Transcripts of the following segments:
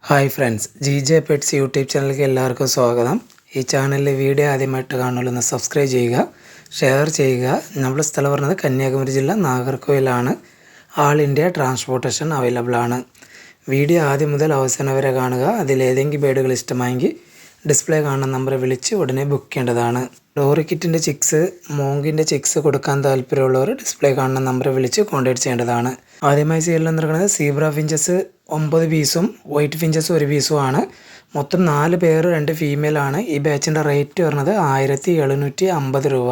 Hi friends, J pets YouTube ചാനലിലേക്ക് എല്ലാവർക്കും സ്വാഗതം. ഈ ചാനലിൽ വീഡിയോ ആദ്യമായിട്ട് കാണുള്ളൂ സബ്സ്ക്രൈബ് ചെയ്യുക, ഷെയർ ചെയ്യുക. നമ്മുടെ സ്ഥലം പറഞ്ഞത് കന്യാകുമാരി ജില്ല നാഗർകോവിലാണ്. ആൾ ഇന്ത്യ ട്രാൻസ്പോർട്ടേഷൻ അവൈലബിൾ ആണ്. വീഡിയോ ആദ്യം മുതൽ അവസാനം വരെ കാണുക. അതിലേതെങ്കിലും ബേഡുകൾ ഇഷ്ടമായെങ്കിൽ ഡിസ്പ്ലേ കാണുന്ന നമ്പറിൽ വിളിച്ച് ഉടനെ ബുക്ക് ചെയ്യേണ്ടതാണ്. ലോറിക്കിറ്റിൻ്റെ ചിക്സ്, മോങ്കിൻ്റെ ചിക്സ് കൊടുക്കാൻ താല്പര്യമുള്ളവർ ഡിസ്പ്ലേ കാണുന്ന നമ്പറിൽ വിളിച്ച് കോൺടാക്ട് ചെയ്യേണ്ടതാണ്. ആദ്യമായി സെയിലിൽ നടക്കുന്നത് സീബ്ര ഫിഞ്ചസ് 9 പീസും വൈറ്റ് ഫിഞ്ചസ് 1 പീസും ആണ്. മൊത്തം 4 പേർ 2 ഫീമെയിലാണ്. ഈ ബാച്ചിൻ്റെ റേറ്റ് വരുന്നത് 1750 രൂപ.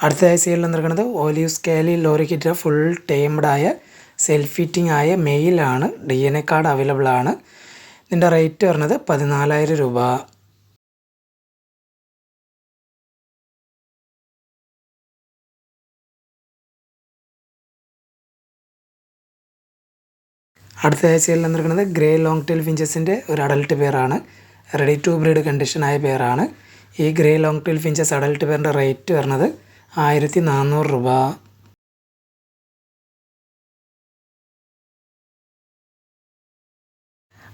അടുത്തതായി സെയിലിൽ നടക്കുന്നത് ഓലീവ് സ്കാലി ലോറിക്കിറ്റ് ഫുൾ ടൈംഡായ സെൽഫ് ഫിറ്റിംഗ് ആയ മെയിലാണ്. DNA കാർഡ് അവൈലബിൾ ആണ്. ഇതിൻ്റെ റേറ്റ് വരുന്നത് 14,000 രൂപ. അടുത്തതായി സെയിലിൽ നടക്കുന്നത് ഗ്രേ ലോങ് ടെയിൽ ഫിഞ്ചസിൻ്റെ ഒരു അഡൽട്ട് പെയറാണ്. റെഡി ടു ബ്രീഡ് കണ്ടീഷനായ പെയറാണ്. ഈ grey long tail finches adult പെയറിൻ്റെ റേറ്റ് വരുന്നത് 1400 രൂപ.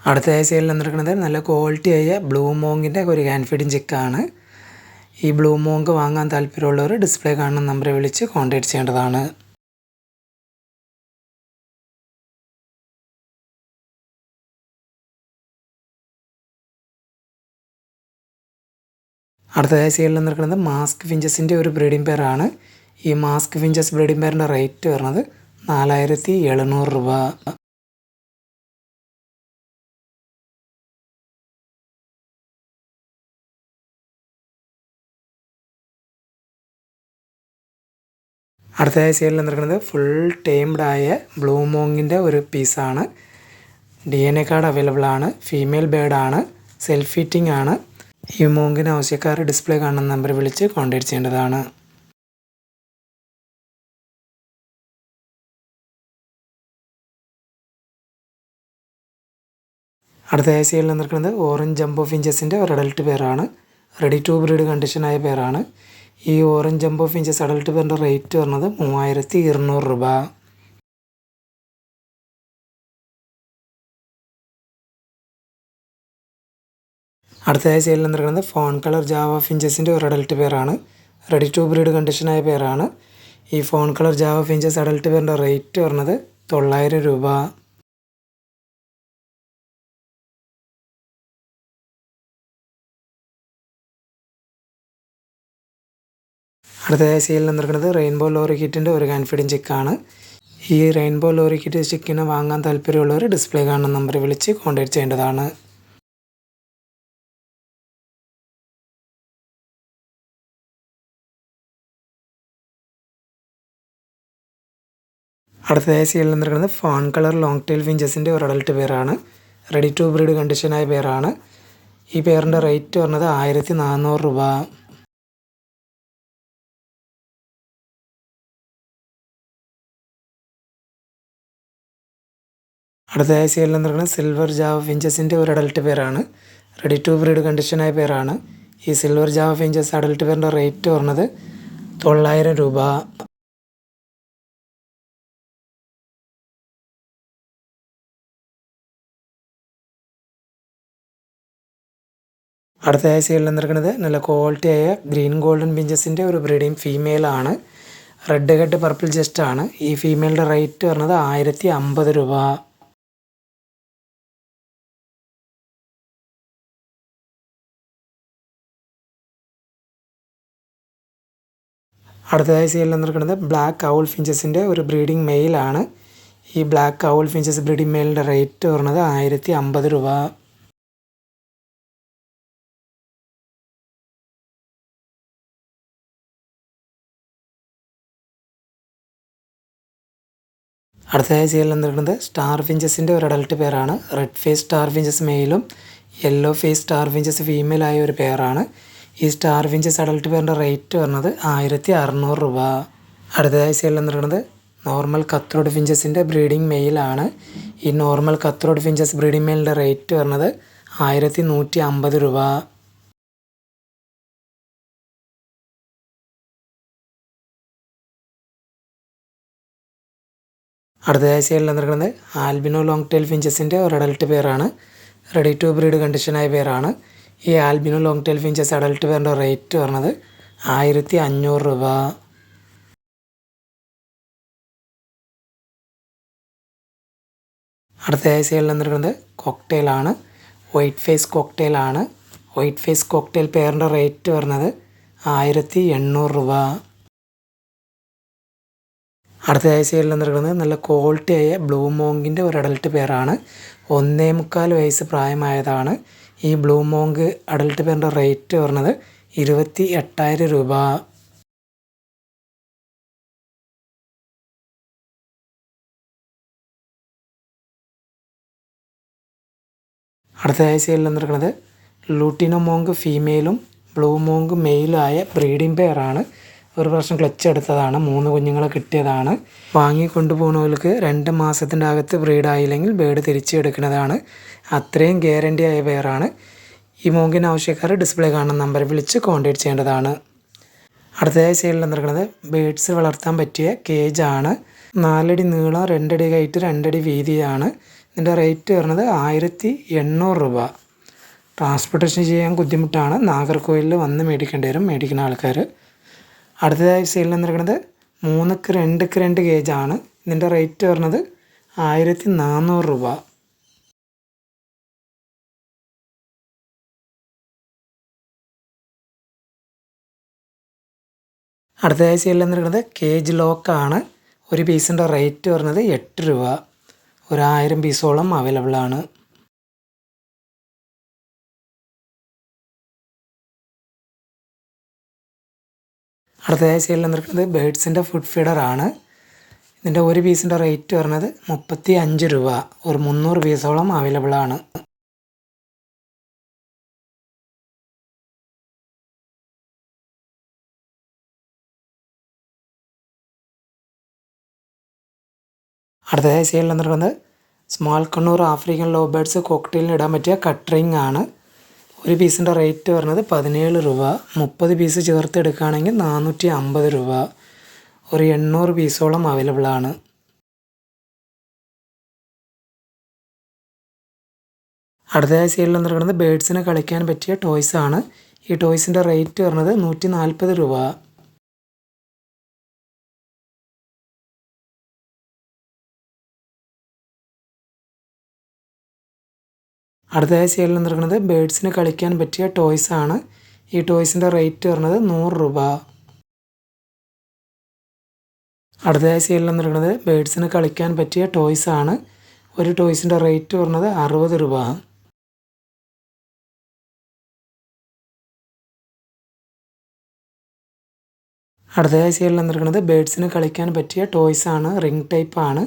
അടുത്തതായി സെയിലിൽ നടക്കുന്നത് നല്ല ക്വാളിറ്റി ആയ ബ്ലൂ മോങ്ങിൻ്റെ ഒരു ഹാൻഡ് ഫീഡിങ് ചിക്കാണ്. ഈ ബ്ലൂ മോങ്ക് വാങ്ങാൻ താല്പര്യമുള്ളവർ ഡിസ്പ്ലേ കാണുന്ന നമ്പറെ വിളിച്ച് കോൺടാക്ട് ചെയ്യേണ്ടതാണ്. അടുത്തതായി സെയിലിൽ നടക്കുന്നത് മാസ്ക് ഫിഞ്ചസിൻ്റെ ഒരു ബ്രീഡിംഗ് പെയറാണ്. ഈ മാസ്ക് ഫിഞ്ചസ് ബ്രീഡിംഗ് പെയറിൻ്റെ റേറ്റ് വരുന്നത് 4700 രൂപ. അടുത്തതായി സെയിലിൽ നടക്കുന്നത് ഫുൾ ടൈംഡായ ബ്ലൂ മോങ്ങിൻ്റെ ഒരു പീസാണ്. DNA കാർഡ് അവൈലബിൾ ആണ്. ഫീമെയിൽ ബേർഡാണ്. സെൽഫ് ഫിറ്റിംഗ് ആണ്. ഈ മോങ്കിന് ആവശ്യക്കാർ ഡിസ്പ്ലേ കാണുന്ന നമ്പർ വിളിച്ച് കോൺടാക്ട് ചെയ്യേണ്ടതാണ്. അടുത്തതായി സെയിലിൽ നടക്കുന്നത് ഓറഞ്ച് ജംബോ ഫിഞ്ചസിൻ്റെ ഒരു അഡൽട്ട് പെയറാണ്. റെഡി ടു ബ്രീഡ് കണ്ടീഷനായ പെയറാണ്. ഈ ഓറഞ്ച് ജംബോ ഫിഞ്ചസ് അഡൽട്ട് പെയറിൻ്റെ റേറ്റ് വരുന്നത് 3200 രൂപ. അടുത്തതായി സെയിലിൽ നടക്കുന്നത് ഫോൺ കളർ ജാവ ഫിഞ്ചസിൻ്റെ ഒരു അഡൽട്ട് പെയറാണ്. റെഡി ടു ബ്രീഡ് കണ്ടീഷനായ പെയറാണ്. ഈ fawn colour Java finches adult പെയറിൻ്റെ റേറ്റ് വരുന്നത് 900 രൂപ. അടുത്തതായി സെയിലിൽ നടക്കുന്നത് റെയിൻബോ ലോറിക്കിറ്റിൻ്റെ ഒരു ഹാൻഡ് ഫീഡിങ് ചിക്കാണ്. ഈ റെയിൻബോ ലോറിക്കിറ്റ് ചിക്കിനെ വാങ്ങാൻ താല്പര്യമുള്ളവർ ഡിസ്പ്ലേ കാണുന്ന നമ്പറിൽ വിളിച്ച് കോൺടാക്ട് ചെയ്യേണ്ടതാണ്. അടുത്തതായി സെയിലിൽ നടക്കുന്നത് ഫാൺ കളർ ലോങ് ടെയിൽ ഫിഞ്ചസിൻ്റെ ഒരു അഡൽട്ട് പെയറാണ്. റെഡി ടു ബ്രീഡ് കണ്ടീഷനായ പെയറാണ്. ഈ പെയറിൻ്റെ റേറ്റ് വരുന്നത് 1400 രൂപ. അടുത്തതായി സെയിലിൽ നടക്കുന്നത് സിൽവർ ജാവ ഫിഞ്ചസിൻ്റെ ഒരു അഡൽട്ട് പെയറാണ്. റെഡി ടു ബ്രീഡ് കണ്ടീഷനായ പെയറാണ്. ഈ സിൽവർ ജാവ ഫിഞ്ചസ് അഡൽട്ട് പെയറിൻ്റെ റേറ്റ് വരുന്നത് 900 രൂപ. അടുത്തതായി സെയിലിൽ നടക്കുന്നത് നല്ല ക്വാളിറ്റി ആയ ഗ്രീൻ ഗോൾഡൻ ഫിഞ്ചസിൻ്റെ ഒരു ബ്രീഡിംഗ് ഫീമെയിലാണ്. റെഡ് ഹെഡ് പർപ്പിൾ ജസ്റ്റ് ആണ്. ഈ ഫീമെയിലിൻ്റെ റേറ്റ് വരുന്നത് 1050 രൂപ. അടുത്തതായി സെയിലിൽ നടക്കുന്നത് ബ്ലാക്ക് ഔൾ ഫിഞ്ചസിൻ്റെ ഒരു ബ്രീഡിംഗ് മെയിലാണ്. ഈ ബ്ലാക്ക് ഔൾ ഫിഞ്ചസ് ബ്രീഡിംഗ് മെയിലിൻ്റെ റേറ്റ് വരുന്നത് 1050 രൂപ. അടുത്തതായി സെയിലിൽ നടക്കുന്നത് സ്റ്റാർ ഫിഞ്ചസിൻ്റെ ഒരു അഡൽട്ട് പെയറാണ്. റെഡ് ഫേസ് സ്റ്റാർ ഫിഞ്ചസ് മെയിലും യെല്ലോ ഫേസ് സ്റ്റാർ ഫിഞ്ചസ് ഫീമെയിലായ ഒരു പെയറാണ്. ഈ സ്റ്റാർ ഫിഞ്ചസ് അഡൽട്ട് പെയറിൻ്റെ റേറ്റ് വരുന്നത് 1600 രൂപ. അടുത്തതായി സെയിലിൽ നടക്കുന്നത് നോർമൽ കത്രോഡ് ഫിഞ്ചസിൻ്റെ ബ്രീഡിംഗ് മെയിലാണ്. ഈ നോർമൽ കത്രോഡ് ഫിഞ്ചസ് ബ്രീഡിംഗ് മെയിലിൻ്റെ റേറ്റ് വരുന്നത് 1150 രൂപ. അടുത്തതായി സെയിലിൽ നടക്കുന്നത് ആൽബിനോ ലോങ് ടെയിൽ ഫിഞ്ചസിൻ്റെ ഒരു അഡൽട്ട് പെയറാണ്. റെഡി ടു ബ്രീഡ് കണ്ടീഷനായ പേരാണ്. ഈ albino long tail finches adult പേരിൻ്റെ റേറ്റ് പറഞ്ഞത് 1500 രൂപ. അടുത്തതായി സെയിലിൽ വന്നിരിക്കുന്നത് കോക്ടെയിലാണ്. വൈറ്റ് ഫേസ് കോക്ടെയിലാണ്. വൈറ്റ് ഫേസ് കോക്ടെയിൽ പെയറിൻ്റെ റേറ്റ് പറഞ്ഞത് 1800 രൂപ. അടുത്തതായി സെയിലിൽ വന്നിരിക്കുന്നത് നല്ല ക്വാളിറ്റിയായ ബ്ലൂ മോങ്കിൻ്റെ ഒരു അഡൽട്ട് പെയറാണ്. 1.25 വയസ്സ് പ്രായമായതാണ്. ഈ ബ്ലൂ മോങ്ക് അഡൽട്ട് പെയറിൻ്റെ റേറ്റ് പറഞ്ഞത് 28,000 രൂപ. അടുത്തതായി സെയിലിൽ വന്നിരിക്കുന്നത് ലൂട്ടിനോ മോങ്ക് ഫീമെയിലും ബ്ലൂ മോങ്ക് മെയിലും ആയ ബ്രീഡിംഗ് പെയറാണ്. ഒരു പ്രാവശ്യം ക്ലച്ച് എടുത്തതാണ്. 3 കുഞ്ഞുങ്ങളെ കിട്ടിയതാണ്. വാങ്ങി കൊണ്ടുപോകുന്നവർക്ക് 2 മാസത്തിൻ്റെ അകത്ത് ബ്രീഡായില്ലെങ്കിൽ ബേഡ് തിരിച്ചെടുക്കുന്നതാണ്. അത്രയും ഗ്യാരണ്ടി ആയ പെയറാണ്. ഈ മോങ്കിന് ആവശ്യക്കാർ ഡിസ്പ്ലേ കാണുന്ന നമ്പർ വിളിച്ച് കോൺടാക്ട് ചെയ്യേണ്ടതാണ്. അടുത്തതായി സെയിലിൽ വന്നിരിക്കുന്നത് ബേഡ്സ് വളർത്താൻ പറ്റിയ കേജാണ്. 4 അടി നീളം, 2 അടി ഹൈറ്റ്, 2 അടി വീതിയാണ്. ഇതിൻ്റെ റേറ്റ് വരുന്നത് 1800 രൂപ. ട്രാൻസ്പോർട്ടേഷൻ ചെയ്യാൻ ബുദ്ധിമുട്ടാണ്. നാഗർകോവിലിൽ വന്ന് മേടിക്കേണ്ടി വരും മേടിക്കുന്ന ആൾക്കാർ. അടുത്തതായി സെയിലിൽ വന്നിരിക്കുന്നത് 3x2 കേജാണ്. ഇതിൻ്റെ റേറ്റ് വരുന്നത് 1400 രൂപ. അടുത്തതായി സെയിലിൽ വന്നിരിക്കുന്നത് കേജ് ലോക്കാണ്. ഒരു പീസിൻ്റെ റേറ്റ് വരുന്നത് 8 രൂപ. 1000 പീസോളം അവൈലബിൾ ആണ്. അടുത്തതായി സെയിലിൽ വന്നിരിക്കുന്നത് ബേഡ്സിൻ്റെ ഫുഡ് ഫീഡറാണ്. ഇതിൻ്റെ ഒരു പീസിൻ്റെ റേറ്റ് വരുന്നത് 35 രൂപ. ഒരു 300 പീസോളം അവൈലബിൾ ആണ്. അടുത്തതായി സെയിലിൽ വന്നിരിക്കുന്നത് small Kannur African love birds കോക്ടെയിലിന് ഇടാൻ പറ്റിയ കട്ടറിങ് ആണ്. ഒരു പീസിൻ്റെ റേറ്റ് വരുന്നത് 17 രൂപ. 30 പീസ് ചേർത്ത് എടുക്കുകയാണെങ്കിൽ 450 രൂപ. ഒരു 800 പീസോളം അവൈലബിൾ ആണ്. അടുത്തതായി സെയിലിൽ വന്നിരിക്കുന്നത് ബേഡ്സിന് കളിക്കാൻ പറ്റിയ ടോയ്സ് ആണ്. ഈ ടോയ്സിൻ്റെ റേറ്റ് വരുന്നത് 140 രൂപ. അടുത്തതായി സെയിലിൽ വന്നിരിക്കുന്നത് ബേഡ്സിന് കളിക്കാൻ പറ്റിയ ടോയ്സ് ആണ്. ഈ ടോയ്സിൻ്റെ റേറ്റ് വരുന്നത് 100 രൂപ. അടുത്തതായി സെയിലിൽ വന്നിരിക്കുന്നത് ബേഡ്സിന് കളിക്കാൻ പറ്റിയ ടോയ്സ് ആണ്. ഒരു ടോയ്സിൻ്റെ റേറ്റ് വരുന്നത് 60 രൂപ. അടുത്തതായി സെയിലിൽ വന്നിരിക്കുന്നത് ബേഡ്സിന് കളിക്കാൻ പറ്റിയ ടോയ്സ് ആണ്. റിംഗ് ടൈപ്പ് ആണ്.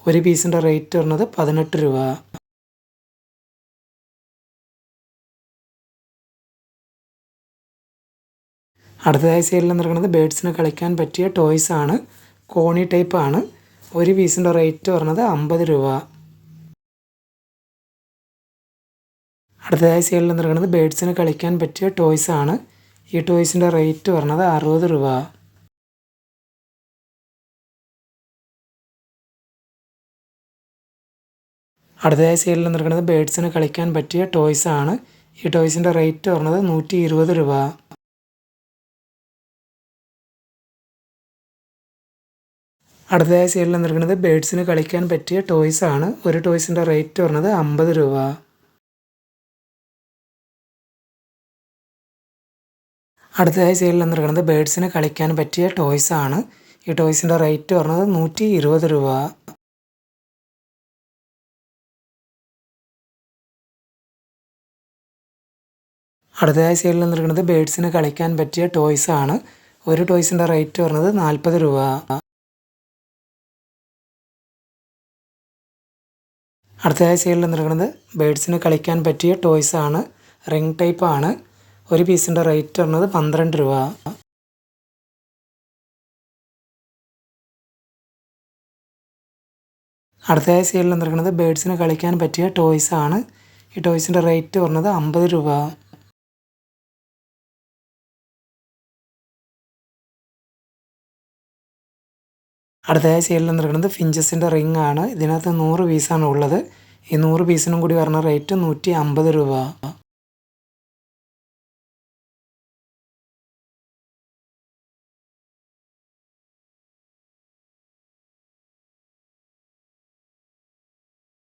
ഒരു പീസിൻ്റെ റേറ്റ് വരുന്നത് 18 രൂപ. അടുത്തതായി സെയിലിൽ വന്നിരിക്കുന്നത് ബേഡ്സിന് കളിക്കാൻ പറ്റിയ ടോയ്സ് ആണ്. കോണി ടൈപ്പ് ആണ്. ഒരു പീസിൻ്റെ റേറ്റ് വരുന്നത് 50 രൂപ. അടുത്തതായി സെയിലിൽ വന്നിരിക്കുന്നത് ബേഡ്സിന് കളിക്കാൻ പറ്റിയ ടോയ്സ് ആണ്. ഈ ടോയ്സിൻ്റെ റേറ്റ് വരുന്നത് 60 രൂപ. അടുത്തതായി സെയിലിൽ വന്നിരിക്കുന്നത് ബേഡ്സിന് കളിക്കാൻ പറ്റിയ ടോയ്സ് ആണ്. ഈ ടോയ്സിൻ്റെ റേറ്റ് വരുന്നത് 120 രൂപ. അടുത്തതായി സെയിലിൽ വന്നിരിക്കുന്നത് ബേഡ്സിന് കളിക്കാൻ പറ്റിയ ടോയ്സ് ആണ്. ഒരു ടോയ്സിൻ്റെ റേറ്റ് വരുന്നത് 50 രൂപ. അടുത്തതായി സെയിലിൽ വന്നിരിക്കുന്നത് ബേഡ്സിന് കളിക്കാൻ പറ്റിയ ടോയ്സ് ആണ്. ഈ ടോയ്സിൻ്റെ റേറ്റ് വരുന്നത് 120 രൂപ. അടുത്തതായി സെയിലിൽ വന്നിരിക്കുന്നത് ബേഡ്സിന് കളിക്കാൻ പറ്റിയ ടോയ്സ് ആണ്. ഒരു ടോയ്സിൻ്റെ റേറ്റ് വരുന്നത് 40 രൂപ. അടുത്തതായി സെയിലിൽ വന്നിരിക്കുന്നത് ബേഡ്സിന് കളിക്കാൻ പറ്റിയ ടോയ്സ് ആണ്. റിംഗ് ടൈപ്പ് ആണ്. ഒരു പീസിൻ്റെ റേറ്റ് വരുന്നത് 12 രൂപ. അടുത്തതായി സെയിലിൽ വന്നിരിക്കുന്നത് ബേഡ്സിന് കളിക്കാൻ പറ്റിയ ടോയ്സ് ആണ്. ഈ ടോയ്സിൻ്റെ റേറ്റ് വരുന്നത് 50 രൂപ. അടുത്തതായി സെയിലിൽ വന്നിരിക്കുന്നത് ഫിഞ്ചസിൻ്റെ റിംഗ് ആണ്. ഇതിനകത്ത് 100 പീസാണ് ഉള്ളത്. ഈ 100 പീസിനും കൂടി വരുന്ന റേറ്റ് 150 രൂപ.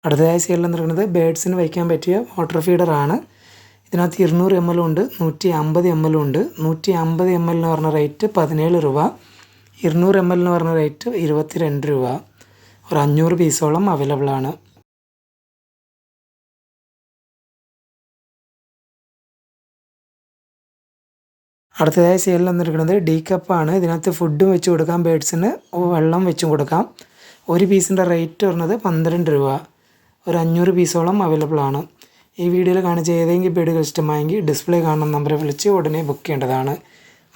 അടുത്തതായി സെയിലിൽ വന്നിരിക്കുന്നത് ബേഡ്സിന് വയ്ക്കാൻ പറ്റിയ വാട്ടർ ഫീഡറാണ്. ഇതിനകത്ത് 200 ml ഉണ്ട്, 150 ml ഉണ്ട്. 150 ml പറഞ്ഞ റേറ്റ് 17 രൂപ, 200 ml പറഞ്ഞ റേറ്റ് 22 രൂപ. ഒരു 500 പീസോളം അവൈലബിൾ ആണ്. അടുത്തതായി സെയിലിൽ വന്നിരിക്കുന്നത് ഡീ കപ്പാണ്. ഇതിനകത്ത് ഫുഡും വെച്ച് കൊടുക്കാം, ബേഡ്സിന് വെള്ളം വെച്ചും കൊടുക്കാം. ഒരു പീസിൻ്റെ റേറ്റ് വരുന്നത് 12 രൂപ. ഒരു 500 പീസോളം അവൈലബിൾ ആണ്. ഈ വീഡിയോയിൽ കാണിച്ച ഏതെങ്കിലും ബേഡുകൾ ഇഷ്ടമായെങ്കിൽ ഡിസ്പ്ലേ കാണുന്ന നമ്പറെ വിളിച്ച് ഉടനെ ബുക്ക് ചെയ്യേണ്ടതാണ്.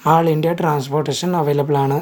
ആൾ ഇന്ത്യ ട്രാൻസ്പോർട്ടേഷൻ അവൈലബിൾ ആണ്.